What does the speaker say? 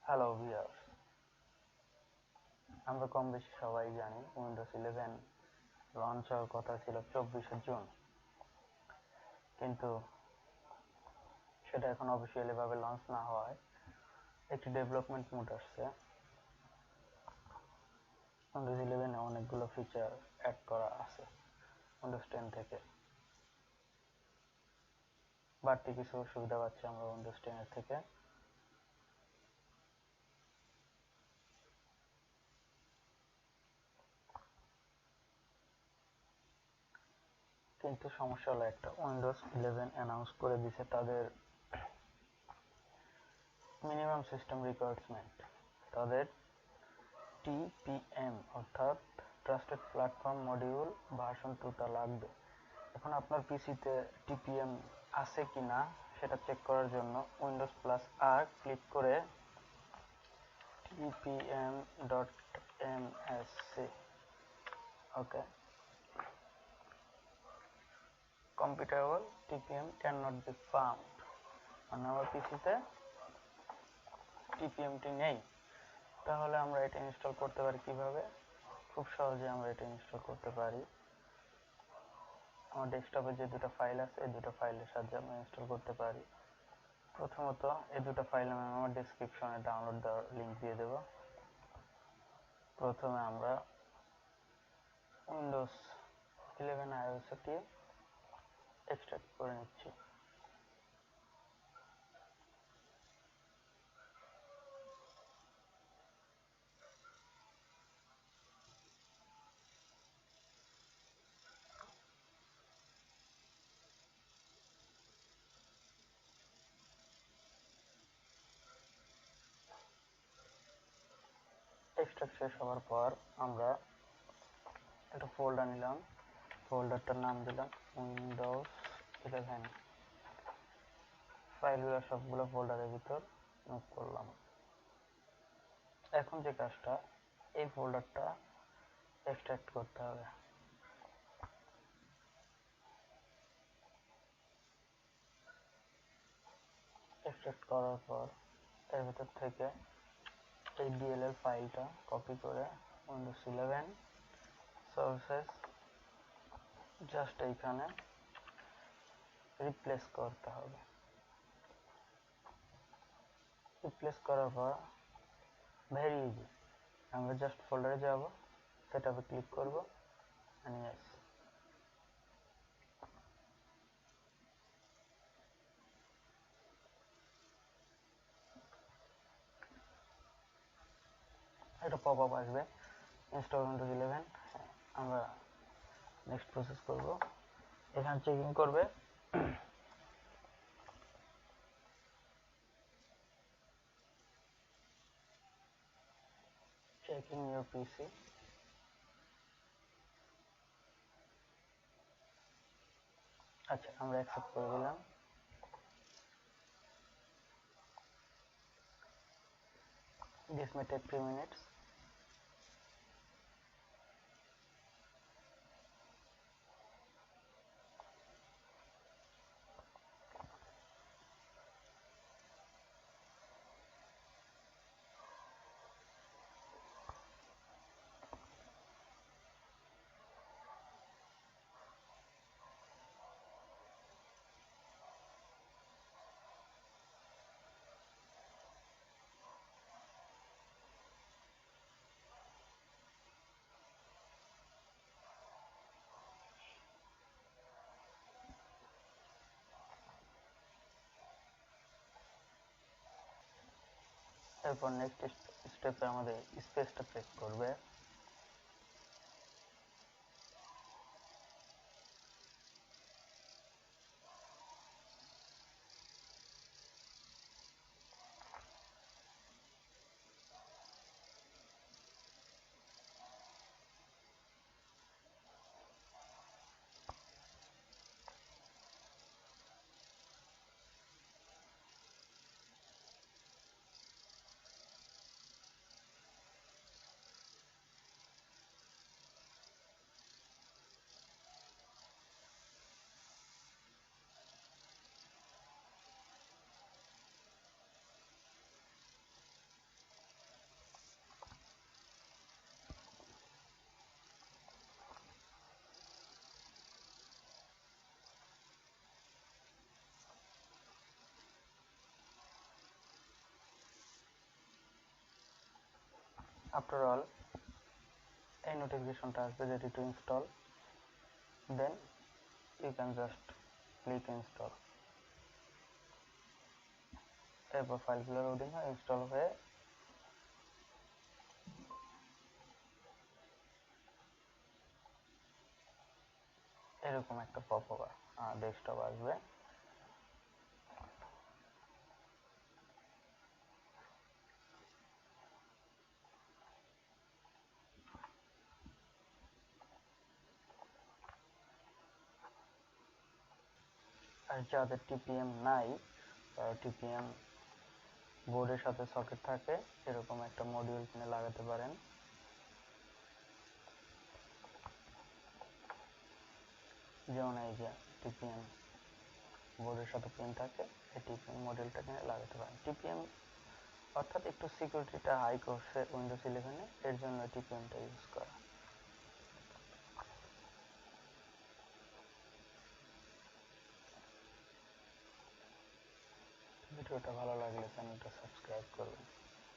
Hello viewers, আমরা কম বেশি সবাই জানি উইন্ডোজ 11 লঞ্চ হওয়ার কথা ছিল 24শে জুন, কিন্তু সেটা এখন অফিসিয়ালি ভাবে লঞ্চ না হওয়ায় একটি ডেভেলপমেন্ট মোড আসছে। উইন্ডোজ 11 এ অনেকগুলো ফিচার অ্যাড করা আছে উইন্ডোজ 10 থেকে। বাড়তি কিছু সুবিধা পাচ্ছি আমরা উইন্ডোজ 10 এর থেকে। কিন্তু সমস্যা হলো একটা, উইন্ডোজ 11 অ্যানাউন্স করে দিয়েছে তাদের মিনিমাম সিস্টেম রিকোয়ারমেন্ট, তাদের TPM অর্থাৎ ট্রাস্টেড প্ল্যাটফর্ম মডিউল ভার্সন 2টা লাগবে। এখন আপনার পিসিতে TPM আছে কিনা সেটা চেক করার জন্য উইন্ডোজ প্লাস আর ক্লিক করে tpm.msc okay compatible TPM cannot be found, মানে আমার পিসিতে TPM টি নেই। তাহলে আমরা এটা ইনস্টল করতে পারি কিভাবে? খুব সহজে আমরা এটা ইনস্টল করতে পারি। আমার ডেস্কটপে যে দুটো ফাইল আছে এই দুটো ফাইলের সাহায্যে আমরা ইনস্টল করতে পারি। প্রথমত এই দুটো ফাইল আমি আমার ডেসক্রিপশনে ডাউনলোড দেওয়ার লিঙ্ক দিয়ে দেব। প্রথমে আমরা উইন্ডোজ 11 iOS টি এক্সট্রাক্ট করে নিচ্ছি। এক্সট্রাক্ট শেষ হওয়ার পর আমরা একটা ফোল্ডার নিলাম, ফোল্ডারটার নাম দিলাম উইন্ডোজ 11। ফাইলগুলো সবগুলো ফোল্ডারের ভিতর মুভ করলাম। এখন যে কাজটা, এই ফোল্ডারটা এক্সট্রাক্ট করতে হবে। এক্সট্রাক্ট করার পর এর ভিতর থেকে এই DLL ফাইলটা কপি করে উইন্ডোজ 11 সোর্সেস জাস্ট এইখানে রিপ্লেস করতে হবে। রিপ্লেস করার পর ভেরি ইজি, আমরা জাস্ট ফোল্ডারে যাব, সেটআপে ক্লিক করব এন্ড ইয়েস। একটা পপআপ আসবে, ইনস্টল উইন্ডোজ 11। আমরা নেক্সট প্রসেস করব। এখানে চেকিং করবে checking your PC। আচ্ছা, আমরা অ্যাকসেপ্ট করে দিলাম। This may take 3 minutes। এরপর নেক্সট স্টেপে আমাদের স্পেসটা প্রেস করবে। আফটার অল এই নোটিফিকেশনটা আসবে ready to install, then you can just click install. এরপর ফাইলগুলো লোডিং হয়, ইনস্টল হয়ে এরকম একটা পপআপ ডেস্কটপ আসবে। আর যাদের টিপিএম নাই, টিপিএম বোর্ডের সাথে সকেট থাকে এরকম একটা মডিউল কিনে লাগাতে পারেন। যেমন এই যে টিপিএম বোর্ডের সাথে পিন থাকে, এই টিপিএম মডিউলটা কিনে লাগাতে পারেন। টিপিএম অর্থাৎ একটু সিকিউরিটিটা হাই করছে উইন্ডোজ 11-এ, এর জন্য টিপিএমটা ইউজ করা। ভিডিওটা ভালো লাগলে চ্যানেলটা সাবস্ক্রাইব করবেন।